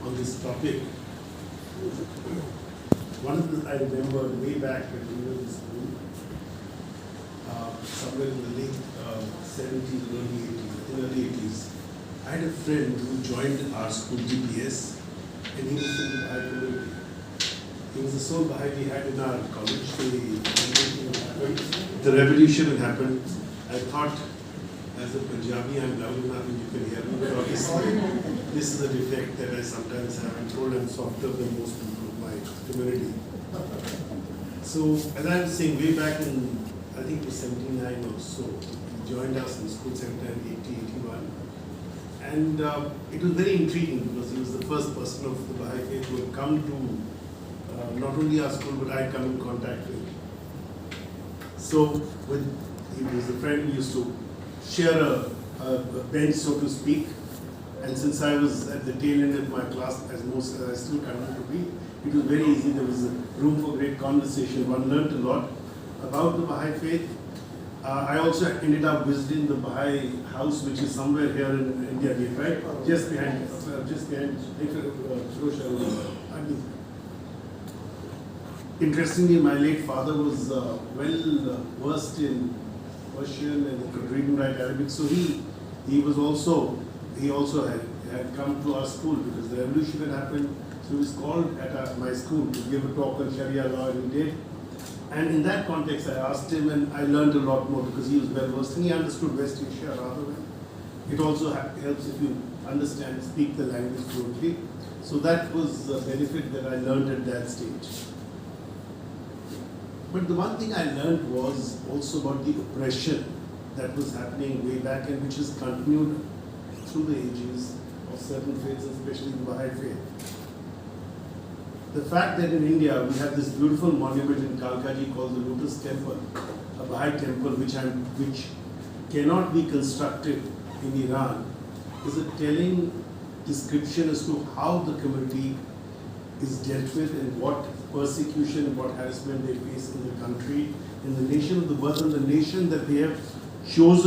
on this topic. One of the, I remember way back when we were in school, somewhere in the late 70s, early 80s, I had a friend who joined our school GPS, and he was in the Baha'i community. He was the sole Baha'i we had in our college. The revolution had happened. I thought, as a Punjabi, I'm loud enough and you can hear me, but obviously this is a defect that I sometimes have. I'm told I'm softer than most people of my community. So, as I was saying, way back in, I think it was 79 or so, he joined us in school sometime 80, 81. And it was very intriguing because he was the first person of the Baha'i faith who had come to not only our school, but I had come in contact with. So, he was a friend who used to share a bench, so to speak. And since I was at the tail end of my class, as I still continue to be, it was very easy. There was a room for great conversation. One learned a lot about the Baha'i faith. I also ended up visiting the Baha'i house, which is somewhere here in India Gate, right? Just behind. Interestingly, my late father was well versed in Persian and he could read and write Arabic. So he also had come to our school because the revolution had happened. So he was called at my school to give a talk on Sharia law, and he did. And in that context, I asked him, and I learned a lot more because he was well versed and he understood West Asia rather well. It also helps if you understand, speak the language fluently. So that was a benefit that I learned at that stage. But the one thing I learned was also about the oppression that was happening way back and which has continued through the ages of certain faiths, especially the Baha'i faith. The fact that in India we have this beautiful monument in Kalkaji called the Lotus Temple, a Baha'i temple which cannot be constructed in Iran, is a telling description as to how the community is dealt with and what persecution and what harassment they face in the country, in the nation of the birth and the nation that they have chosen